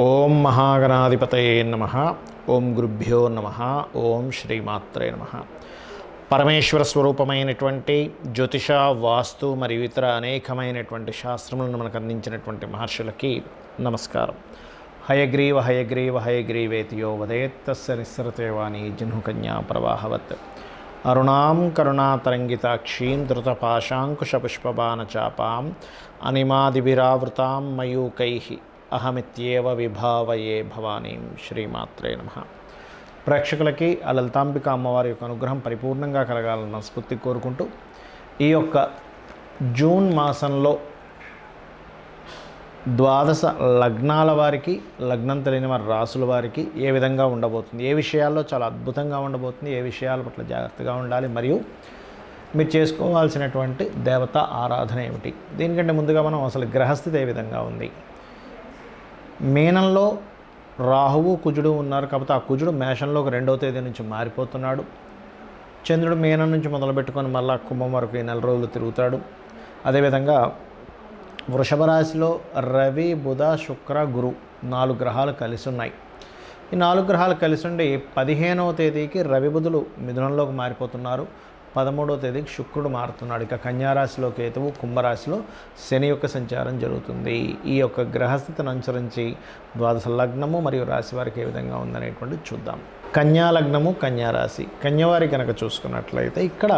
ఓం మహాగణాధిపతయే నమః. ఓం గురుభ్యో నమః. ఓం శ్రీమాత్రే నమః. పరమేశ్వర స్వరూపమైనటువంటి జ్యోతిష, వాస్తు మరియు ఇతర అనేకమైనటువంటి శాస్త్రములను మనకు అందించినటువంటి మహర్షులకి నమస్కారం. హయగ్రీవ హయగ్రీవ హయగ్రీవేతియో వదేత్తస్య నిస్సరతేవాణి జహ్నుకన్యా ప్రవాహవత్. అరుణాం కరుణాతరంగితాక్షీం ధృతపాశాంకుశపుష్పబాణచాపాం అనిమాదిభిరావృతాం మయూకైః అహమిత్యేవ విభావయే భవానీం. శ్రీమాత్రే నమః. ప్రేక్షకులకి ఆ లలితాంబిక అమ్మవారి యొక్క అనుగ్రహం పరిపూర్ణంగా కలగాలన్న స్ఫూర్తి కోరుకుంటూ, ఈ యొక్క జూన్ మాసంలో ద్వాదశ లగ్నాల వారికి, లగ్నం తెలియని వారి రాసుల వారికి ఏ విధంగా ఉండబోతుంది, ఏ విషయాల్లో చాలా అద్భుతంగా ఉండబోతుంది, ఏ విషయాల పట్ల జాగ్రత్తగా ఉండాలి, మరియు మీరు చేసుకోవాల్సినటువంటి దేవత ఆరాధన ఏమిటి, దీనికంటే ముందుగా మనం అసలు గ్రహస్థితి ఏ విధంగా ఉంది. మీనంలో రాహువు కుజుడు ఉన్నారు కాబట్టి ఆ కుజుడు మేషంలోకి 2వ తేదీ నుంచి మారిపోతున్నాడు. చంద్రుడు మీనం నుంచి మొదలుపెట్టుకొని మళ్ళా కుంభం వరకు ఈ 4 రోజులు తిరుగుతాడు. అదేవిధంగా వృషభ రాశిలో రవి, బుధ, శుక్ర, గురు 4 గ్రహాలు కలిసి ఉన్నాయి. ఈ 4 గ్రహాలు కలిసి ఉండి 15వ తేదీకి రవి, బుధులు మిథునంలోకి మారిపోతున్నారు. 13వ తేదీకి శుక్రుడు మారుతున్నాడు. ఇక కన్యారాశిలో కేతువు, కుంభరాశిలో శని యొక్క సంచారం జరుగుతుంది. ఈ యొక్క గ్రహస్థితిని అనుసరించి ద్వాదశ లగ్నము మరియు రాశి వారికి ఏ విధంగా ఉందనేటువంటి చూద్దాం. కన్యా లగ్నము, కన్యారాశి. కన్యవారి కనుక చూసుకున్నట్లయితే ఇక్కడ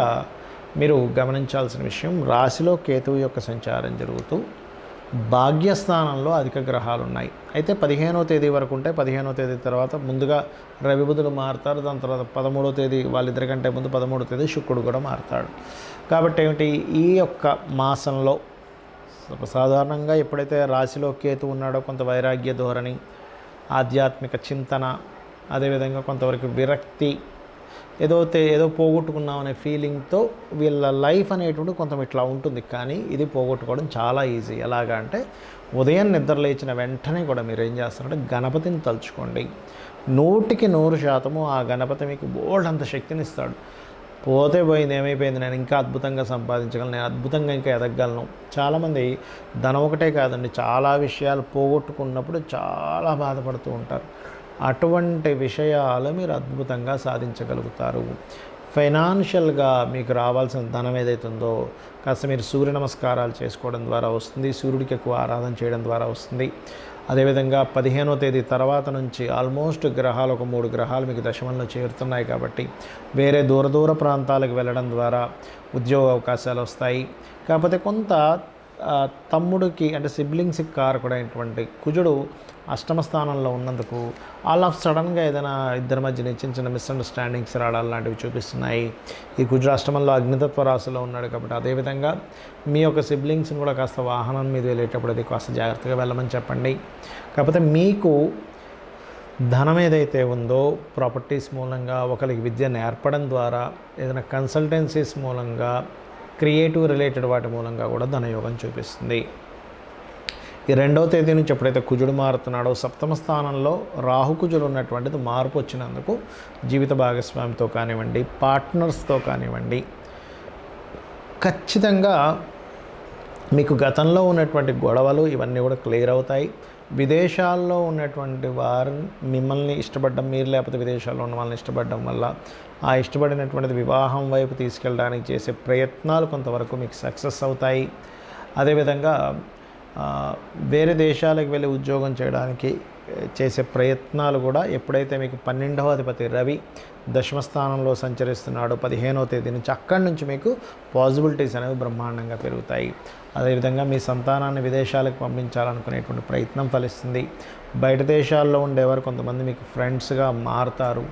మీరు గమనించాల్సిన విషయం, రాశిలో కేతువు యొక్క సంచారం జరుగుతూ భాగ్యస్థానంలో అధిక గ్రహాలు ఉన్నాయి. అయితే 15వ తేదీ వరకు ఉంటాయి. 15వ తేదీ తర్వాత ముందుగా రవి, బుధులు మారుతారు. దాని తర్వాత 13వ తేదీ, వాళ్ళిద్దరికంటే ముందు 13వ తేదీ శుక్రుడు కూడా మారుతాడు. కాబట్టి ఏమిటి, ఈ యొక్క మాసంలో సాధారణంగా ఎప్పుడైతే రాశిలో కేతు ఉన్నాడో కొంత వైరాగ్య ధోరణి, ఆధ్యాత్మిక చింతన, అదేవిధంగా కొంతవరకు విరక్తి, ఏదో పోగొట్టుకున్నాం అనే ఫీలింగ్తో వీళ్ళ లైఫ్ అనేటువంటి కొంత ఇట్లా ఉంటుంది. కానీ ఇది పోగొట్టుకోవడం చాలా ఈజీ. ఎలాగా అంటే, ఉదయం నిద్ర లేచిన వెంటనే కూడా మీరు ఏం చేస్తారంటే గణపతిని తలుచుకోండి. 100% ఆ గణపతి మీకు బోల్డ్ అంత శక్తిని ఇస్తాడు. పోతే పోయింది, ఏమైపోయింది, నేను ఇంకా అద్భుతంగా సంపాదించగలను, నేను అద్భుతంగా ఇంకా ఎదగలను. చాలామంది ధనం ఒకటే కాదండి, చాలా విషయాలు పోగొట్టుకున్నప్పుడు చాలా బాధపడుతూ ఉంటారు. అటువంటి విషయాలు మీరు అద్భుతంగా సాధించగలుగుతారు. ఫైనాన్షియల్గా మీకు రావాల్సిన ధనం ఏదైతుందో కాస్త మీరు సూర్య నమస్కారాలు చేసుకోవడం ద్వారా వస్తుంది. సూర్యుడికి ఎక్కువ ఆరాధన చేయడం ద్వారా వస్తుంది. అదేవిధంగా 15వ తేదీ తర్వాత నుంచి ఆల్మోస్ట్ గ్రహాలు ఒక 3 గ్రహాలు మీకు దశమంలో చేరుతున్నాయి కాబట్టి వేరే దూర ప్రాంతాలకు వెళ్ళడం ద్వారా ఉద్యోగ అవకాశాలు వస్తాయి. కాకపోతే కొంత తమ్ముడికి అంటే సిబ్లింగ్స్కి కారకుడైనటువంటి కుజుడు అష్టమ స్థానంలో ఉన్నందుకు ఆల్ ఆఫ్ సడన్గా ఏదైనా ఇద్దరి మధ్య చిన్న మిస్అండర్స్టాండింగ్స్ రావడాలు లాంటివి చూపిస్తున్నాయి. ఈ కుజుడు అష్టమంలో అగ్నితత్వ రాశిలో ఉన్నాడు కాబట్టి అదేవిధంగా మీ యొక్క సిబ్లింగ్స్ని కూడా కాస్త వాహనం మీద వెళ్ళేటప్పుడు అది కాస్త జాగ్రత్తగా వెళ్ళమని చెప్పండి. కాకపోతే మీకు ధనం ఏదైతే ఉందో ప్రాపర్టీస్ మూలంగా, ఒకరికి విద్య నేర్పడం ద్వారా, ఏదైనా కన్సల్టెన్సీస్ మూలంగా, క్రియేటివ్ రిలేటెడ్ వాటి మూలంగా కూడా ధనయోగం చూపిస్తుంది. ఈ 2వ తేదీ నుంచి ఎప్పుడైతే కుజుడు మారుతున్నాడో సప్తమ స్థానంలో రాహు కుజుడు ఉన్నటువంటిది మార్పు వచ్చినందుకు జీవిత భాగస్వామితో కానివ్వండి, పార్ట్నర్స్తో కానివ్వండి, ఖచ్చితంగా మీకు గతంలో ఉన్నటువంటి గొడవలు ఇవన్నీ కూడా క్లియర్ అవుతాయి. విదేశాల్లో ఉన్నటువంటి వారు మిమ్మల్ని ఇష్టపడడం, మీరు లేకపోతే విదేశాల్లో ఉన్న వాళ్ళని ఇష్టపడడం వల్ల ఆ ఇష్టపడినటువంటిది వివాహం వైపు తీసుకెళ్ళడానికి చేసే ప్రయత్నాలు కొంతవరకు మీకు సక్సెస్ అవుతాయి. అదేవిధంగా వేరే దేశాలకు వెళ్ళి ఉద్యోగం చేయడానికి చేసే ప్రయత్నాలు కూడా ఎప్పుడైతే మీకు 12వ అధిపతి రవి దశమ స్థానంలో సంచరిస్తున్నాడో 15వ తేదీ నుంచి అక్కడి నుంచి మీకు పాసిబిలిటీస్ అనేవి బ్రహ్మాండంగా పెరుగుతాయి. అదేవిధంగా మీ సంతానాన్ని విదేశాలకు పంపించాలనుకునేటువంటి ప్రయత్నం ఫలిస్తుంది. బయట దేశాల్లో ఉండేవారు కొంతమంది మీకు ఫ్రెండ్స్గా మారుతారు.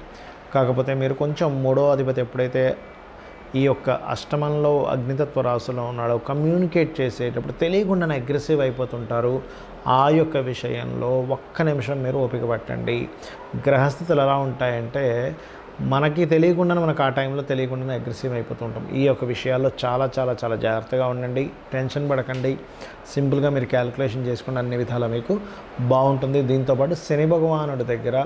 కాకపోతే మీరు కొంచెం 3వ అధిపతి ఎప్పుడైతే ఈ యొక్క అష్టమంలో అగ్నితత్వ రాశిలో ఉన్నాడో కమ్యూనికేట్ చేసేటప్పుడు తెలియకుండానే అగ్రెసివ్ అయిపోతుంటారు. ఆ యొక్క విషయంలో ఒక్క నిమిషం మీరు ఓపిక పట్టండి. గ్రహస్థితులు ఎలా ఉంటాయంటే మనకి తెలియకుండానే, మనకు ఆ టైంలో తెలియకుండానే అగ్రెసివ్ అయిపోతుంటాం. ఈ యొక్క విషయాల్లో చాలా చాలా చాలా జాగ్రత్తగా ఉండండి. టెన్షన్ పడకండి. సింపుల్గా మీరు క్యాలిక్యులేషన్ చేసుకుని అన్ని విధాలా మీకు బాగుంటుంది. దీంతోపాటు శని భగవానుడి దగ్గర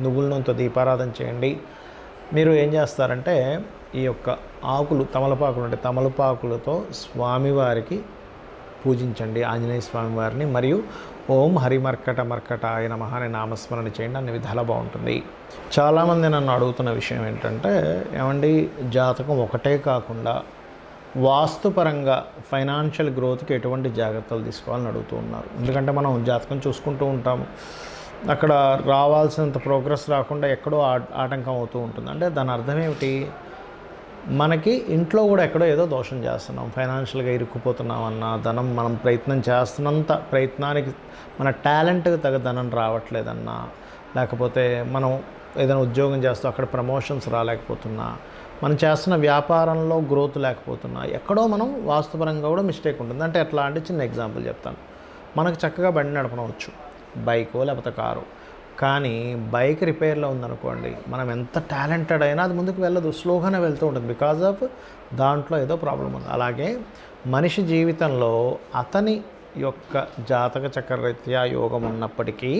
నువ్వుల నూనెతో దీపారాధన చేయండి. మీరు ఏం చేస్తారంటే ఈ యొక్క ఆకులు, తమలపాకులు అంటే తమలపాకులతో స్వామివారికి పూజించండి ఆంజనేయ స్వామి వారిని. మరియు ఓం హరిమర్కట మర్కటాయ నమః అనే నామస్మరణ చేయండి, అన్ని విధాలా బాగుంటుంది. చాలామంది నన్ను అడుగుతున్న విషయం ఏంటంటే, ఏమండి జాతకం ఒకటే కాకుండా వాస్తుపరంగా ఫైనాన్షియల్ గ్రోత్కి ఎటువంటి జాగ్రత్తలు తీసుకోవాలని అడుగుతూ ఉన్నారు. ఎందుకంటే మనం జాతకం చూసుకుంటూ ఉంటాము, అక్కడ రావాల్సినంత ప్రోగ్రెస్ రాకుండా ఎక్కడో ఆటంకం అవుతూ ఉంటుంది. అంటే దాని అర్థం ఏమిటి, మనకి ఇంట్లో కూడా ఎక్కడో ఏదో దోషం చేస్తున్నాం, ఫైనాన్షియల్గా ఇరుక్కుపోతున్నామన్నా, ధనం మనం ప్రయత్నం చేస్తున్నంత ప్రయత్నానికి మన టాలెంట్కి తగ్గ ధనం రావట్లేదన్నా, లేకపోతే మనం ఏదైనా ఉద్యోగం చేస్తూ అక్కడ ప్రమోషన్స్ రాలేకపోతున్నా, మనం చేస్తున్న వ్యాపారంలో గ్రోత్ లేకపోతున్నా, ఎక్కడో మనం వాస్తుపరంగా కూడా మిస్టేక్ ఉంటుంది. అంటే ఎట్లా అంటే చిన్న ఎగ్జాంపుల్ చెప్తాను. మనకు చక్కగా బండి నడపనవచ్చు, బైకో లేకపోతే కారు, కానీ బైక్ రిపేర్లో ఉందనుకోండి, మనం ఎంత టాలెంటెడ్ అయినా అది ముందుకు వెళ్ళదు, స్లోగానే వెళ్తూ ఉంటుంది. బికాజ్ ఆఫ్ దాంట్లో ఏదో ప్రాబ్లం ఉంది. అలాగే మనిషి జీవితంలో అతని యొక్క జాతక చక్రరీత్యా యోగం ఉన్నప్పటికీ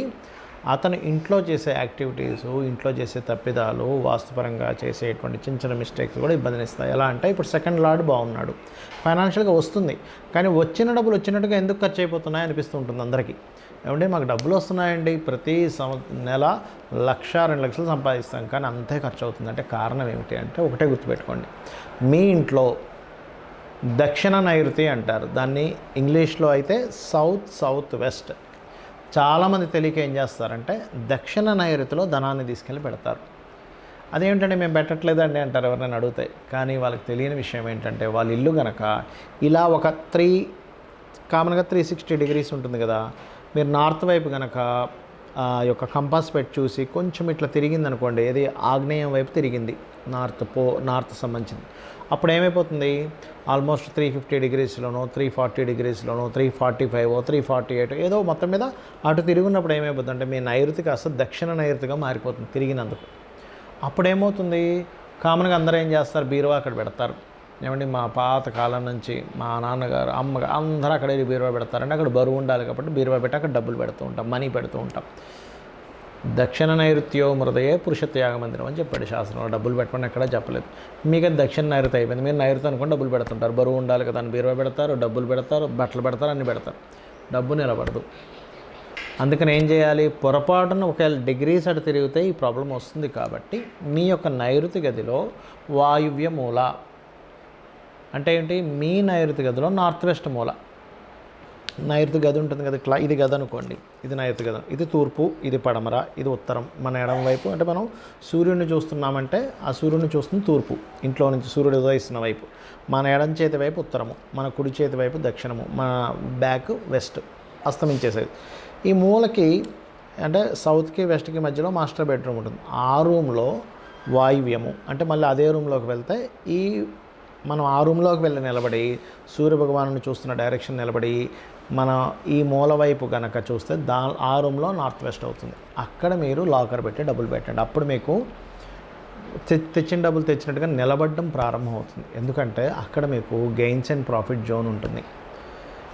అతను ఇంట్లో చేసే యాక్టివిటీస్, ఇంట్లో చేసే తప్పిదాలు, వాస్తుపరంగా చేసేటువంటి చిన్న చిన్న మిస్టేక్స్ కూడా ఇబ్బందినిస్తాయి. ఎలా అంటే ఇప్పుడు సెకండ్ లార్డ్ బాగున్నాడు, ఫైనాన్షియల్గా వస్తుంది, కానీ వచ్చిన డబ్బులు వచ్చినట్టుగా ఎందుకు ఖర్చు అయిపోతున్నాయి అనిపిస్తూ ఉంటుంది అందరికీ. ఏమంటే మాకు డబ్బులు వస్తున్నాయండి, ప్రతి నెల 1,00,000 2 లక్షలు సంపాదిస్తాం, కానీ అంతే ఖర్చు అవుతుంది. అంటే కారణం ఏమిటి అంటే ఒకటే గుర్తుపెట్టుకోండి, మీ ఇంట్లో దక్షిణ నైరుతి అంటారు దాన్ని, ఇంగ్లీష్లో అయితే సౌత్ వెస్ట్. చాలామంది తెలియక ఏం చేస్తారంటే దక్షిణ నైరుతిలో ధనాన్ని తీసుకెళ్ళి పెడతారు. అదేమిటంటే మేము పెట్టట్లేదండి అంటారు ఎవరైనా అడిగితే. కానీ వాళ్ళకి తెలియని విషయం ఏంటంటే, వాళ్ళ ఇల్లు కనుక ఇలా ఒక కామన్గా 360 డిగ్రీస్ ఉంటుంది కదా, మీరు నార్త్ వైపు కనుక యొక్క కంపాస్ పెట్టి చూసి కొంచెం ఇట్లా తిరిగింది అనుకోండి, ఏది ఆగ్నేయం వైపు తిరిగింది, నార్త్ సంబంధించింది, అప్పుడు ఏమైపోతుంది, ఆల్మోస్ట్ 350 డిగ్రీస్లోనో 340 డిగ్రీస్లోనో 345 348 ఏదో మొత్తం మీద అటు తిరుగున్నప్పుడు ఏమైపోతుంది అంటే మీ నైరుతి కాస్త దక్షిణ నైరుతిగా మారిపోతుంది తిరిగినందుకు. అప్పుడు ఏమవుతుంది, కామన్గా అందరూ ఏం చేస్తారు, బీరువా అక్కడ పెడతారు. ఏమండి మా పాత కాలం నుంచి మా నాన్నగారు అమ్మగారు అందరూ అక్కడ బీరువా పెడతారంటే అక్కడ బరువు ఉండాలి కాబట్టి బీరువా పెట్టి అక్కడ డబ్బులు పెడుతూ ఉంటాం, మనీ పెడుతూ ఉంటాం. దక్షిణ నైరుత్యో మృదయే పురుషత్యాగ మందిరం అని చెప్పాడు శాస్త్రంలో. డబ్బులు పెట్టమని ఎక్కడా చెప్పలేదు. మీకు దక్షిణ నైరుతి అయిపోయింది, మీరు నైరుతి అనుకుని డబ్బులు పెడుతుంటారు, బరువు ఉండాలి కదా అని బీరువా పెడతారు, డబ్బులు పెడతారు, బట్టలు పెడతారు, అన్నీ పెడతారు, డబ్బు నిలబడదు. అందుకని ఏం చేయాలి, పొరపాటున ఒకవేళ డిగ్రీస్ అటు తిరిగితే ఈ ప్రాబ్లం వస్తుంది. కాబట్టి మీ యొక్క నైరుతి గదిలో వాయువ్య మూల అంటే ఏంటి, మీ నైరుతి గదిలో నార్త్ వెస్ట్ మూల, నైరుతి గది ఉంటుంది కదా, ఇట్లా ఇది గది అనుకోండి, ఇది నైరుతి గది, ఇది తూర్పు, ఇది పడమర, ఇది ఉత్తరం. మన ఎడమ వైపు అంటే మనం సూర్యుడిని చూస్తున్నామంటే ఆ సూర్యుడిని చూస్తుంది తూర్పు, ఇంట్లో నుంచి సూర్యుడు ఉదయిస్తున్న వైపు. మన ఎడం చేతి వైపు ఉత్తరము, మన కుడి చేతి వైపు దక్షిణము, మన బ్యాక్ వెస్ట్ అస్తమించేసేది. ఈ మూలకి అంటే సౌత్కి వెస్ట్కి మధ్యలో మాస్టర్ బెడ్రూమ్ ఉంటుంది. ఆ రూమ్లో వాయువ్యము అంటే మళ్ళీ అదే రూమ్లోకి వెళ్తే మనం ఆ రూమ్లోకి వెళ్ళి నిలబడి సూర్యభగవాను చూస్తున్న డైరెక్షన్ నిలబడి మన ఈ మూల వైపు కనుక చూస్తే ఆ రూమ్లో నార్త్ వెస్ట్ అవుతుంది. అక్కడ మీరు లాకర్ పెట్టి డబ్బులు పెట్టండి. అప్పుడు మీకు తెచ్చిన డబ్బులు తెచ్చినట్టుగా నిలబడడం ప్రారంభం అవుతుంది. ఎందుకంటే అక్కడ మీకు గెయిన్స్ అండ్ ప్రాఫిట్ జోన్ ఉంటుంది.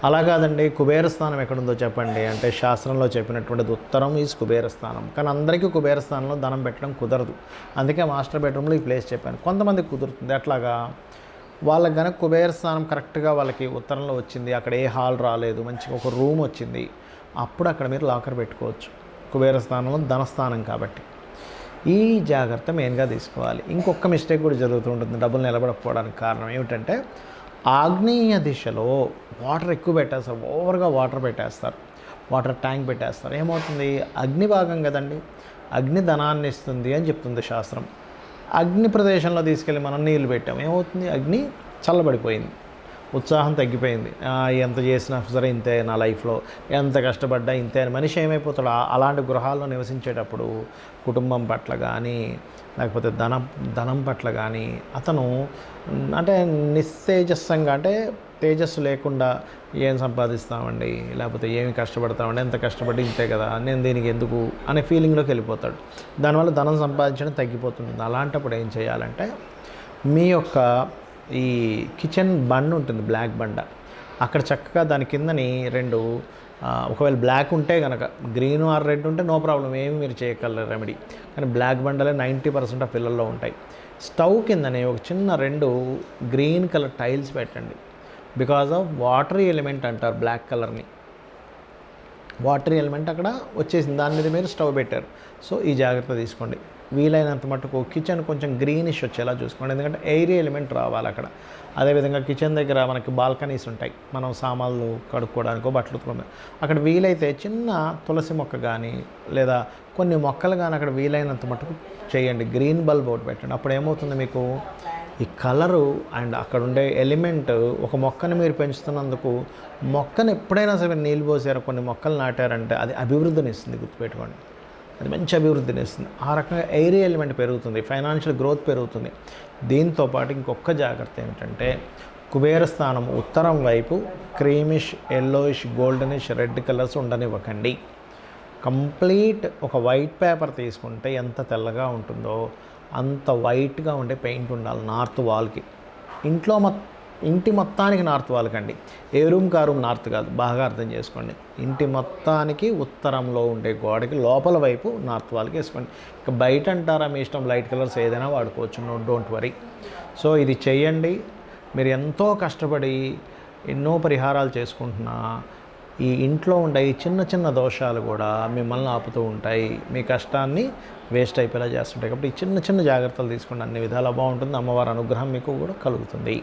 అలా కాదండి, కుబేర స్థానం ఎక్కడుందో చెప్పండి అంటే శాస్త్రంలో చెప్పినటువంటిది ఉత్తరం ఈజ్ కుబేర స్థానం. కానీ అందరికీ కుబేర స్థానంలో ధనం పెట్టడం కుదరదు. అందుకే మాస్టర్ బెడ్రూమ్లో ఈ ప్లేస్ చెప్పాను. కొంతమందికి కుదురుతుంది. అట్లాగా వాళ్ళకి కనుక కుబేర స్థానం కరెక్ట్గా వాళ్ళకి ఉత్తరంలో వచ్చింది, అక్కడ ఏ హాల్ రాలేదు, మంచిగా ఒక రూమ్ వచ్చింది, అప్పుడు అక్కడ మీరు లాకర్ పెట్టుకోవచ్చు. కుబేర స్థానంలో ధనస్థానం కాబట్టి ఈ జాగ్రత్త మెయిన్గా తీసుకోవాలి. ఇంకొక మిస్టేక్ కూడా జరుగుతుంటుంది డబ్బులు నిలబడకపోవడానికి కారణం ఏమిటంటే, ఆగ్నేయ దిశలో వాటర్ ఎక్కువ పెట్టేస్తారు, ఓవర్గా వాటర్ పెట్టేస్తారు, వాటర్ ట్యాంక్ పెట్టేస్తారు. ఏమవుతుంది, అగ్ని భాగం కదండి, అగ్ని ధనాన్ని ఇస్తుంది అని చెప్తుంది శాస్త్రం. అగ్ని ప్రదేశంలో తీసుకెళ్ళి మనం నీళ్ళు పెట్టాము, ఏమవుతుంది, అగ్ని చల్లబడిపోయింది, ఉత్సాహం తగ్గిపోయింది. ఎంత చేసినా సరే ఇంతే, నా లైఫ్లో ఎంత కష్టపడ్డా ఇంతే అని మనిషి ఏమైపోతాడు. అలాంటి గృహాల్లో నివసించేటప్పుడు కుటుంబం పట్ల కానీ లేకపోతే ధనం పట్ల కానీ అతను అంటే నిస్తేజస్సంగా, అంటే తేజస్సు లేకుండా ఏం సంపాదిస్తామండి, లేకపోతే ఏమి కష్టపడతామండి, ఎంత కష్టపడి ఇంతే కదా, నేను దీనికి ఎందుకు అనే ఫీలింగ్లోకి వెళ్ళిపోతాడు. దానివల్ల ధనం సంపాదించడం తగ్గిపోతుంది. అలాంటప్పుడు ఏం చేయాలంటే, మీ యొక్క ఈ కిచెన్ బండ్ ఉంటుంది, బ్లాక్ బండ, అక్కడ చక్కగా దాని కిందని ఒకవేళ బ్లాక్ ఉంటే కనుక, గ్రీన్ ఆర్ రెడ్ ఉంటే నో ప్రాబ్లం, ఏమి మీరు చేయగలరు రెమెడీ. కానీ బ్లాక్ బండలే 90% ఆఫ్ పిల్లల్లో ఉంటాయి. స్టవ్ కిందనే ఒక చిన్న 2 గ్రీన్ కలర్ టైల్స్ పెట్టండి. బికాజ్ ఆఫ్ వాటరీ ఎలిమెంట్ అంటారు బ్లాక్ కలర్ని. వాటర్ ఎలిమెంట్ అక్కడ వచ్చేసింది, దాని మీద మీరు స్టవ్ పెట్టారు. సో ఈ జాగ్రత్త తీసుకోండి. వీలైనంత మట్టుకు కిచెన్ కొంచెం గ్రీనిష్ వచ్చేలా చూసుకోండి, ఎందుకంటే ఎయిరీ ఎలిమెంట్ రావాలి అక్కడ. అదేవిధంగా కిచెన్ దగ్గర మనకి బాల్కనీస్ ఉంటాయి, మనం సామాన్లు కడుక్కోవడానికో బట్టలు ఉతుకోవడానికి. అక్కడ వీలైతే చిన్న తులసి మొక్క కానీ లేదా కొన్ని మొక్కలు కానీ అక్కడ వీలైనంత మట్టుకు చేయండి. గ్రీన్ బల్బ్ ఒకటి పెట్టండి. అప్పుడు ఏమవుతుంది, మీకు ఈ కలరు అండ్ అక్కడ ఉండే ఎలిమెంట్, ఒక మొక్కని మీరు పెంచుతున్నందుకు మొక్కను ఎప్పుడైనా సరే నీళ్ళు పోసారు, కొన్ని మొక్కలు నాటారంటే అది అభివృద్ధిని ఇస్తుంది, గుర్తుపెట్టుకోండి. అది మంచి అభివృద్ధిని ఇస్తుంది. ఆ రకంగా ఎయిరీ ఎలిమెంట్ పెరుగుతుంది, ఫైనాన్షియల్ గ్రోత్ పెరుగుతుంది. దీంతోపాటు ఇంకొక జాగ్రత్త ఏమిటంటే, కుబేర స్థానం ఉత్తరం వైపు creamish, yellowish, goldenish, red colours ఉండనివ్వకండి. కంప్లీట్ ఒక వైట్ పేపర్ తీసుకుంటే ఎంత తెల్లగా ఉంటుందో అంత వైట్గా ఉండే పెయింట్ ఉండాలి నార్త్ వాల్కి. ఇంటి మొత్తానికి నార్త్ వాల్కి అండి, ఏ రూమ్ కా రూమ్ నార్త్ కాదు, బాగా అర్థం చేసుకోండి. ఇంటి మొత్తానికి ఉత్తరంలో ఉండే గోడకి లోపల వైపు నార్త్ వాల్కి వేసుకోండి. ఇక బయట అంటారా మీ ఇష్టం, లైట్ కలర్స్ ఏదైనా వాడుకోవచ్చు, నో డోంట్ వరీ. సో ఇది చేయండి. మీరు ఎంతో కష్టపడి ఎన్నో పరిహారాలు చేసుకుంటున్నా ఈ ఇంట్లో ఉండే ఈ చిన్న చిన్న దోషాలు కూడా మిమ్మల్ని ఆపుతూ ఉంటాయి, మీ కష్టాన్ని వేస్ట్ అయిపోయేలా చేస్తుంటాయి. కాబట్టి ఈ చిన్న చిన్న జాగ్రత్తలు తీసుకోండి, అన్ని విధాలా బాగుంటుంది. అమ్మవారి అనుగ్రహం మీకు కూడా కలుగుతుంది.